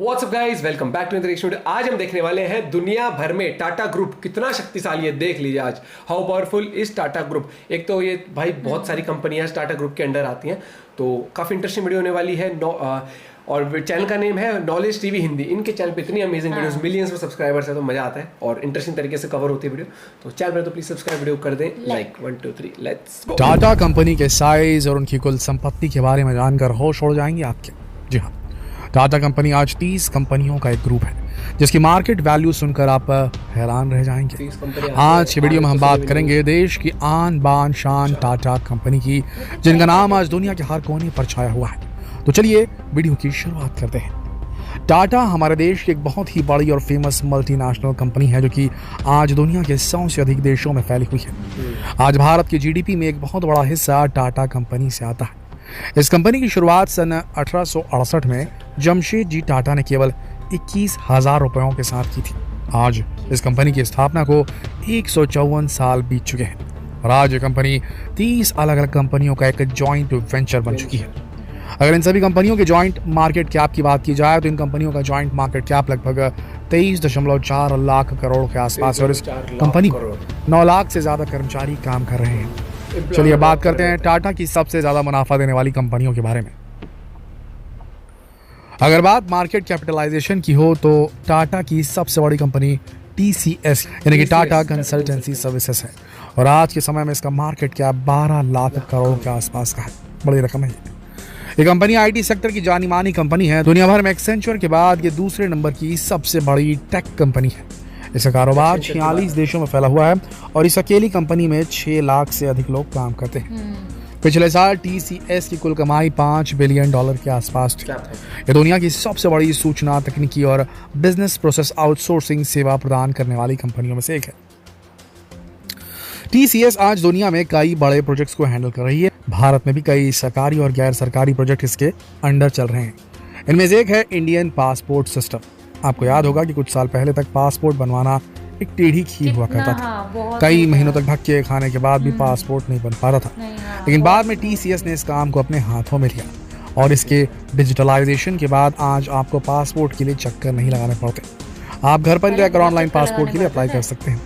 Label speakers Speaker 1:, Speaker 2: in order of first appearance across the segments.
Speaker 1: What's up guys, welcome back to another video. आज हम देखने वाले हैं दुनिया भर में टाटा ग्रुप कितना शक्तिशाली है। देख लीजिए आज how powerful is Tata group. एक तो ये भाई बहुत सारी कंपनियां टाटा ग्रुप के अंडर आती हैं, तो काफ़ी इंटरेस्टिंग वीडियो होने वाली है। और चैनल का नेम है नॉलेज टीवी हिंदी। इनके चैनल पे इतनी अमेजिंग वीडियोस, मिलियंस में सब्सक्राइबर्स है, तो मजा आता है और इंटरेस्टिंग तरीके से कवर होती है वीडियो। तो चैनल पर तो प्लीज सब्सक्राइब वीडियो कर दें, like 1 2 3 let's go.
Speaker 2: Tata company के साइज और उनकी कुल संपत्ति के बारे में जानकर होश उड़ जाएंगे आपके। जी हाँ, टाटा कंपनी आज 30 कंपनियों का एक ग्रुप है जिसकी मार्केट वैल्यू सुनकर आप हैरान रह जाएंगे। आज की वीडियो में हम बात करेंगे देश की आन बान शान टाटा कंपनी की, जिनका नाम आज दुनिया के हर कोने पर छाया हुआ है। तो चलिए वीडियो की शुरुआत करते हैं। टाटा हमारे देश की एक बहुत ही बड़ी और फेमस मल्टीनेशनल कंपनी है जो कि आज दुनिया के 100 से अधिक देशों में फैली हुई है। आज भारत की जीडीपी में एक बहुत बड़ा हिस्सा टाटा कंपनी से आता है। इस कंपनी की शुरुआत सन 1868 में जमशेद जी टाटा ने केवल 21,000 रुपयों के साथ की थी। आज इस कंपनी की स्थापना को 154 साल बीत चुके हैं और आज ये कंपनी 30 अलग अलग कंपनियों का एक जॉइंट वेंचर बन चुकी है। अगर इन सभी कंपनियों के जॉइंट मार्केट कैप की बात की जाए तो इन कंपनियों का जॉइंट मार्केट कैप लगभग 23.4 लाख करोड़ के आसपास है और इस कंपनी में 9 लाख से ज्यादा कर्मचारी काम कर रहे हैं। चलिए बात करते हैं टाटा की सबसे ज्यादा मुनाफा देने वाली कंपनियों के बारे में। अगर बात मार्केट कैपिटलाइजेशन की हो तो टाटा की सबसे बड़ी कंपनी TCS यानी कि टाटा कंसल्टेंसी सर्विसेज है और आज के समय में इसका मार्केट कैप 12 लाख करोड़ के आसपास का है। बड़ी रकम है ये कंपनी IT सेक्टर की जानी मानी कंपनी है। दुनिया भर में एक्सेंचर के बाद ये दूसरे नंबर की सबसे बड़ी टेक कंपनी है। इसका कारोबार 46 देशों में फैला हुआ है और इस अकेली कंपनी में 6 लाख से अधिक लोग काम करते हैं। पिछले साल TCS की कुल कमाई $5 बिलियन के आसपास थी। ये दुनिया की सबसे बड़ी सूचना तकनीकी और बिजनेस प्रोसेस आउटसोर्सिंग सेवा प्रदान करने वाली कंपनियों में से एक है। TCS आज दुनिया में कई बड़े प्रोजेक्ट्स को हैंडल कर रही है। भारत में भी कई सरकारी और गैर सरकारी प्रोजेक्ट इसके अंडर चल रहे हैं। इनमें से एक है इंडियन पासपोर्ट सिस्टम। आपको याद होगा कि कुछ साल पहले तक पासपोर्ट बनवाना एक टेढ़ी खीर हुआ करता था। कई महीनों तक धक्के खाने के बाद भी पासपोर्ट नहीं बन पा रहा था, लेकिन बाद में TCS ने इस काम को अपने हाथों में लिया और इसके डिजिटलाइजेशन के बाद आज आपको पासपोर्ट के लिए चक्कर नहीं लगाने पड़ते। आप घर पर रहकर ऑनलाइन पासपोर्ट के लिए अप्लाई कर सकते हैं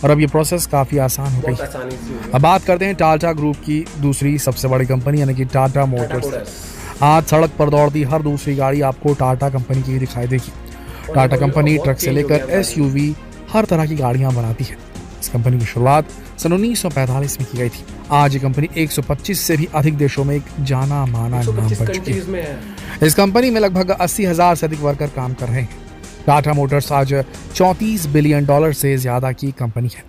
Speaker 2: और अब ये प्रोसेस काफी आसान हो गई। अब बात करते हैं टाटा ग्रुप की दूसरी सबसे बड़ी कंपनी यानी कि टाटा मोटर्स। आज सड़क पर दौड़ती हर दूसरी गाड़ी आपको टाटा कंपनी की दिखाई देगी। टाटा कंपनी ट्रक से लेकर SUV हर तरह की गाड़ियां बनाती है। इस कंपनी की शुरुआत सन 1945 में की गई थी। आज ये कंपनी 125 से भी अधिक देशों में एक जाना माना नाम बन चुकी है। इस कंपनी में लगभग 80,000 से अधिक वर्कर काम कर रहे हैं। टाटा मोटर्स आज $34 बिलियन से ज्यादा की कंपनी है।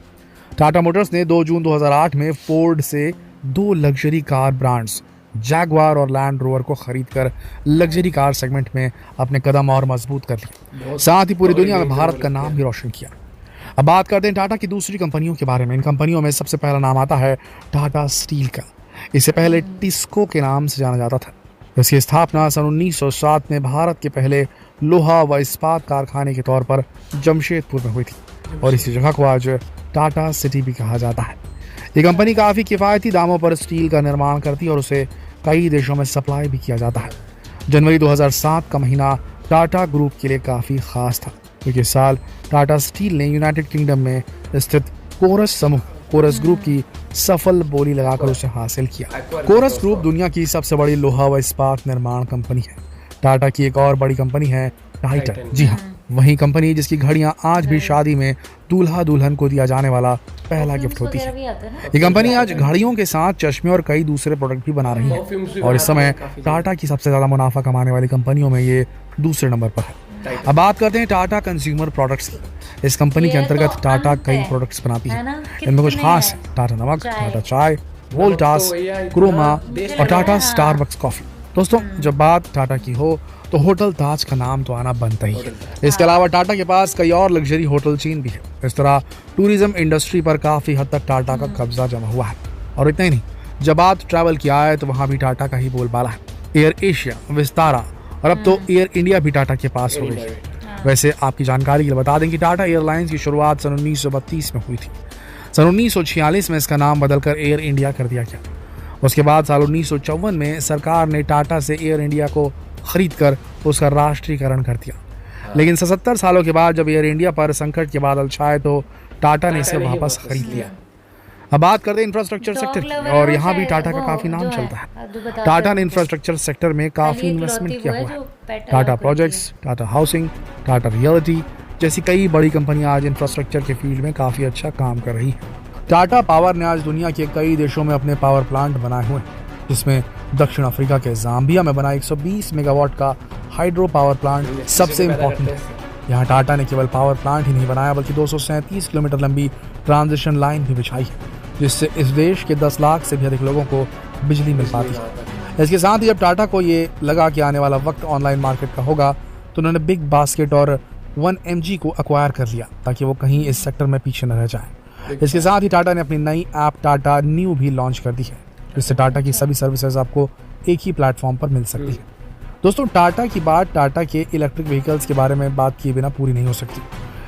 Speaker 2: टाटा मोटर्स ने 2 जून 2008 में फोर्ड से 2 लग्जरी कार ब्रांड्स जैगवार और लैंड रोवर को खरीदकर लग्जरी कार सेगमेंट में अपने कदम और मजबूत कर लिए, साथ ही पूरी दुनिया में भारत का नाम भी रोशन किया। अब बात करते हैं टाटा की दूसरी कंपनियों के बारे में। इन कंपनियों में सबसे पहला नाम आता है टाटा स्टील का। इसे पहले टिस्को के नाम से जाना जाता था। इसकी स्थापना सन 1907 में भारत के पहले लोहा व इस्पात कारखाने के तौर पर जमशेदपुर में हुई थी और इसी जगह को आज टाटा सिटी भी कहा जाता है। ये कंपनी काफ़ी किफ़ायती दामों पर स्टील का निर्माण करती है और उसे कई देशों में सप्लाई भी किया जाता है। जनवरी 2007 का महीना टाटा ग्रुप के लिए काफ़ी खास था क्योंकि इस साल टाटा स्टील ने यूनाइटेड किंगडम में स्थित कोरस ग्रुप की सफल बोली लगाकर उसे हासिल किया। कोरस ग्रुप दुनिया की सबसे बड़ी लोहा व इस्पात निर्माण कंपनी है। टाटा की एक और बड़ी कंपनी है टाइटन। जी हाँ, वही कंपनी जिसकी घड़ियां आज भी शादी में दूल्हा दुल्हन को दिया जाने वाला पहला गिफ्ट होती है। ये कंपनी आज घड़ियों के साथ चश्मे और कई दूसरे प्रोडक्ट भी बना रही है और इस समय टाटा की सबसे ज्यादा मुनाफा कमाने वाली कंपनियों में ये दूसरे नंबर पर है। अब बात करते हैं टाटा कंज्यूमर प्रोडक्ट्स की। इस कंपनी के अंतर्गत टाटा कई प्रोडक्ट्स बनाती है। इनमें कुछ खास है टाटा नमक, टाटा चाय, वोल्टास, क्रोमा और टाटा स्टारबक्स कॉफी। दोस्तों, जब बात टाटा की हो तो होटल ताज का नाम तो आना बनता ही है। इसके अलावा टाटा के पास कई और लग्जरी होटल चेन भी है। इस तरह टूरिज्म इंडस्ट्री पर काफी हद तक टाटा का कब्जा जमा हुआ है और इतना ही नहीं, जब बात ट्रैवल की आए तो वहां भी टाटा का ही बोलबाला है। एयर एशिया, विस्तारा और अब तो एयर इंडिया भी टाटा के पास हो गई है। वैसे आपकी जानकारी के लिए बता दें कि टाटा एयरलाइंस की शुरुआत सन 1932 में हुई थी। सन 1946 में इसका नाम बदलकर एयर इंडिया कर दिया गया। उसके बाद साल 1954 में सरकार ने टाटा से एयर इंडिया को खरीदकर उसका राष्ट्रीयकरण कर दिया। लेकिन 77 सालों के बाद जब एयर इंडिया पर संकट के बादल छाए तो टाटा ने इसे वापस खरीद लिया। अब बात करते हैं इंफ्रास्ट्रक्चर सेक्टर की, और यहाँ भी टाटा का काफ़ी नाम चलता है। टाटा ने इंफ्रास्ट्रक्चर सेक्टर में काफ़ी इन्वेस्टमेंट किया हुआ है। Tata projects, Tata housing, Tata realty जैसी कई बड़ी कंपनियां आज इंफ्रास्ट्रक्चर के फील्ड में काफ़ी अच्छा काम कर रही हैं। टाटा पावर ने आज दुनिया के कई देशों में अपने पावर प्लांट बनाए हुए हैं, जिसमें दक्षिण अफ्रीका के जाम्बिया में बना 120 मेगावाट का हाइड्रो पावर प्लांट सबसे इम्पोर्टेंट है। यहाँ टाटा ने केवल पावर प्लांट ही नहीं बनाया बल्कि 237 किलोमीटर लंबी ट्रांसमिशन लाइन भी बिछाई है, जिससे इस देश के 10 लाख से भी अधिक लोगों को बिजली मिल पाती है। इसके साथ ही जब टाटा को ये लगा कि आने वाला वक्त ऑनलाइन मार्केट का होगा तो उन्होंने बिग बास्केट और 1mg को एक्वायर कर लिया ताकि वो कहीं इस सेक्टर में पीछे न रह जाए। इसके साथ ही टाटा ने अपनी नई ऐप टाटा न्यू भी लॉन्च कर दी है, जिससे टाटा की सभी सर्विसेज आपको एक ही प्लेटफॉर्म पर मिल सकती है। दोस्तों, टाटा की बात टाटा के इलेक्ट्रिक व्हीकल्स के बारे में बात किए बिना पूरी नहीं हो सकती।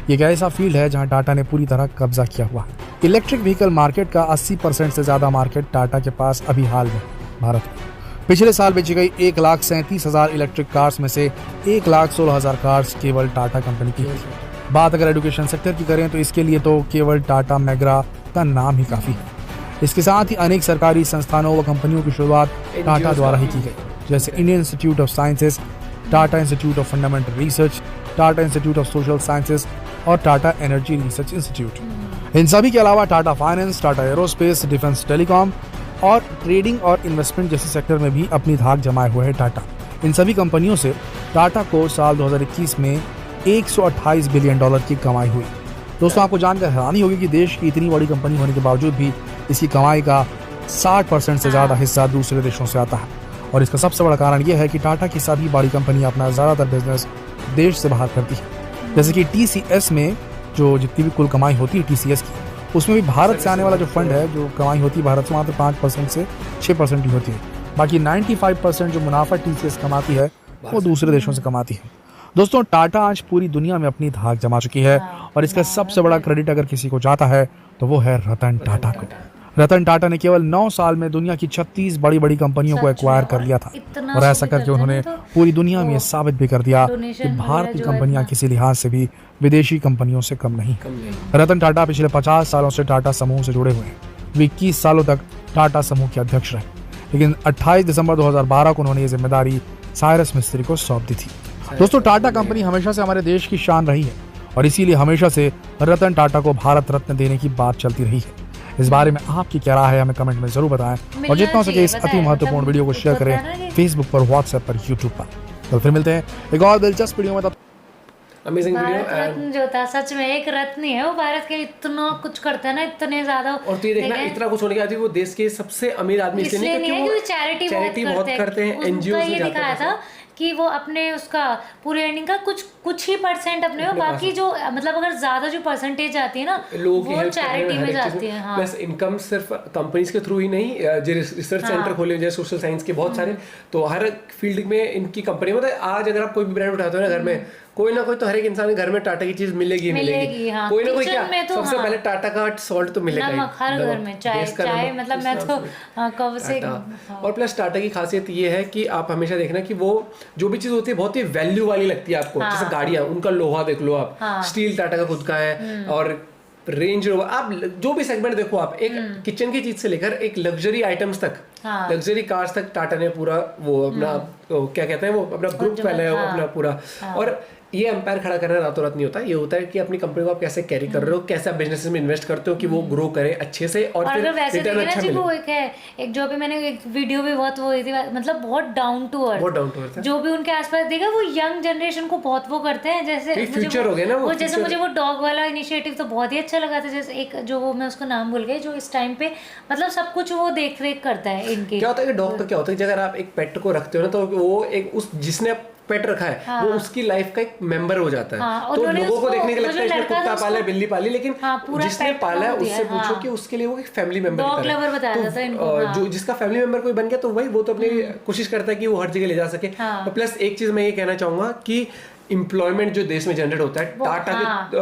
Speaker 2: ये एक ऐसा फील्ड है जहां टाटा ने पूरी तरह कब्जा किया हुआ है। इलेक्ट्रिक व्हीकल मार्केट का 80% से ज़्यादा मार्केट टाटा के पास अभी हाल में भारत में। पिछले साल बेची गई 1,37,000 इलेक्ट्रिक कार्स में से 1,16,000 कार्स केवल टाटा कंपनी की है। बात अगर एजुकेशन सेक्टर की करें तो इसके लिए तो केवल टाटा मैग्रा का नाम ही काफ़ी है। इसके साथ ही अनेक सरकारी संस्थानों व कंपनियों की शुरुआत टाटा द्वारा ही की गई, जैसे Indian institute of sciences, Tata institute of fundamental research, Tata institute of social sciences और टाटा एनर्जी रिसर्च इंस्टीट्यूट। इन सभी के अलावा Tata finance, Tata aerospace, defence, telecom और ट्रेडिंग और इन्वेस्टमेंट जैसे सेक्टर में भी अपनी धाक जमाए हुए है टाटा। इन सभी कंपनियों से टाटा को साल 2021 में $128 बिलियन की कमाई हुई। दोस्तों, आपको जानकर हैरानी होगी कि देश की इतनी बड़ी कंपनी होने के बावजूद भी इसकी कमाई का 60% से ज़्यादा हिस्सा दूसरे देशों से आता है। और इसका सबसे बड़ा कारण यह है कि टाटा की सभी बड़ी कंपनियां अपना ज़्यादातर बिजनेस देश से बाहर करती है। जैसे कि TCS में जो जितनी भी कुल कमाई होती है TCS की, उसमें भी भारत से आने वाला जो फंड है, जो कमाई होती है भारत से मात्र 5% से 6% ही होती है। बाकी 95% जो मुनाफा TCS कमाती है वो दूसरे देशों से कमाती है। दोस्तों, टाटा आज पूरी दुनिया में अपनी धाक जमा चुकी है और इसका सबसे बड़ा क्रेडिट अगर किसी को जाता है तो वो है रतन टाटा को। रतन टाटा ने केवल 9 साल में दुनिया की 36 बड़ी बड़ी कंपनियों को एक्वायर कर लिया था और ऐसा करके उन्होंने पूरी दुनिया में साबित भी कर दिया कि भारतीय कंपनियां किसी लिहाज से भी विदेशी कंपनियों से कम नहीं। रतन टाटा पिछले 50 सालों से टाटा समूह से जुड़े हुए हैं। वे 21 सालों तक टाटा समूह के अध्यक्ष रहे, लेकिन 28 दिसंबर 2012 को उन्होंने ये जिम्मेदारी साइरस मिस्त्री को सौंप दी थी। दोस्तों, टाटा कंपनी हमेशा से हमारे देश की शान रही है और इसीलिए हमेशा से रतन टाटा को भारत रत्न देने की बात चलती रही है। इस बारे में आपकी क्या राय है हमें कमेंट में जरूर बताएं और जितना हो सके इस अति महत्वपूर्ण वीडियो को शेयर करें फेसबुक पर, व्हाट्सएप पर, यूट्यूब पर। तो फिर मिलते हैं एक और दिलचस्प वीडियो में।
Speaker 1: Amazing video.
Speaker 3: भारत रत्न जो था सच में एक रत्न ही है वो, भारत के लिए इतना कुछ करता है ना, इतने ज्यादा।
Speaker 1: और तो ये देखना इतना कुछ होने के बाद वो देश के सबसे अमीर आदमी
Speaker 3: इसलिए नहीं है कि वो चैरिटी बहुत करते हैं।
Speaker 1: एनजीओ
Speaker 3: ये दिखाया था कि वो अपने उसका पूरे अर्निंग का कुछ ही % अपने में, बाकी जो मतलब अगर ज्यादा जो परसेंटेज आती है ना वो चैरिटी में जाती है। हाँ,
Speaker 1: प्लस इनकम सिर्फ कंपनीज के थ्रू ही नहीं, जो रिसर्च सेंटर खोले जैसे सोशल साइंस के बहुत सारे, तो हर फील्ड में इनकी कंपनी, मतलब आज अगर आप कोई भी ब्रांड उठाते हो ना घर में, कोई ना कोई तो हर एक इंसान के घर में टाटा की चीज मिलेगी।
Speaker 3: हाँ,
Speaker 1: कोई ना कोई क्या
Speaker 3: तो
Speaker 1: सबसे पहले टाटा का सॉल्ट तो मिलेगा,
Speaker 3: नमक हर घर में, चाय मतलब मैं तो कब से।
Speaker 1: और प्लस टाटा की खासियत ये है कि आप हमेशा देखना कि वो जो भी चीज होती है बहुत ही वैल्यू वाली लगती है आपको। जैसे गाड़ियां, उनका लोहा देख लो आप, स्टील टाटा का खुद का है, और रेंज रोवर, आप जो भी सेगमेंट देखो, आप एक किचन की चीज से लेकर एक लग्जरी आइटम्स तक, लग्जरी कार्स तक टाटा ने पूरा वो अपना क्या कहते हैं वो अपना ग्रुप फैलाया अपना पूरा। और ये एम्पायर खड़ा करना रातों रात नहीं होता, ये होता है कि अपनी कंपनी को आप कैसे कैरी कर रहे हो, कैसे आप बिजनेस में इन्वेस्ट करते हो कि वो ग्रो करे अच्छे से और फिर रिटर्न अच्छा मिले।
Speaker 3: वो एक जो भी मैंने एक वीडियो भी बहुत वो थी, मतलब बहुत डाउन टू अर्थ, जो भी उनके आसपास देखा वो यंग जनरेशन को बहुत वो करते हैं। जैसे
Speaker 1: फ्यूचर हो गया ना वो,
Speaker 3: जैसे मुझे वो डॉग वाला इनिशिएटिव तो बहुत ही अच्छा लगा था। जैसे एक जो वो मैं उसका नाम भूल गई, जो इस टाइम पे मतलब सब कुछ वो देख रेख करता है इनकी।
Speaker 1: क्या होता है कि डॉग का क्या होता है, अगर आप एक पेट को रखते हो ना तो वो एक उस जिसने पेट रखा है वो उसकी लाइफ का एक मेंबर हो जाता है। तो लोगों को देखने के लगता है इसने कुत्ता पाला है, बिल्ली पाली, लेकिन जिसने पाला है उससे पूछो कि उसके लिए वो एक फैमिली मेंबर
Speaker 3: डॉग लवर बताया जाता है इनको।
Speaker 1: जो जिसका फैमिली मेंबर कोई बन गया तो वही वो तो अपनी कोशिश करता है कि वो हर जगह ले जा सके। और प्लस एक चीज मैं ये कहना चाहूंगा कि एम्प्लॉयमेंट जो देश में जनरेट होता है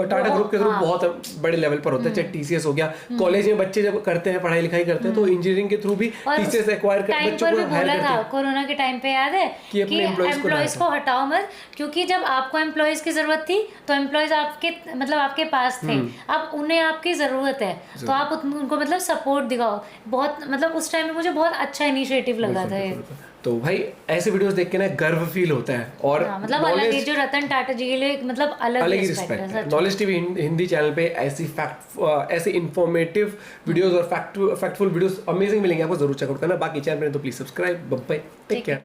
Speaker 1: टाटा ग्रुप के थ्रू बहुत बड़े लेवल पर होता है। चाहे टीसीएस हो गया, कॉलेज में बच्चे जब करते हैं पढ़ाई लिखाई करते हैं तो इंजीनियरिंग के थ्रू भी टीसीएस एक्वायर कर बच्चों को हायर करते हैं।
Speaker 3: कोरोना के टाइम पे याद है कि एम्प्लॉयज को हटाओ मत, क्योंकि जब आपको एम्प्लॉयज की जरूरत थी तो एम्प्लॉयज आपके मतलब आपके पास थे, अब उन्हें आपकी जरूरत है तो आप उनको मतलब सपोर्ट दिखाओ। बहुत मतलब उस टाइम में मुझे बहुत अच्छा इनिशिएटिव लगा था ये।
Speaker 1: तो भाई ऐसे वीडियोस देख के ना गर्व फील होता है और
Speaker 3: मतलब अलग ही जो रतन टाटा जी के लिए मतलब अलग ही रिस्पेक्ट है।
Speaker 1: नॉलेज टीवी हिंदी चैनल पे ऐसे इंफॉर्मेटिव वीडियोस और फैक्टफुल वीडियोस अमेजिंग मिलेंगे आपको, जरूर चेकआउट करना। बाकी चैनल पे तो please subscribe. Bye, take care.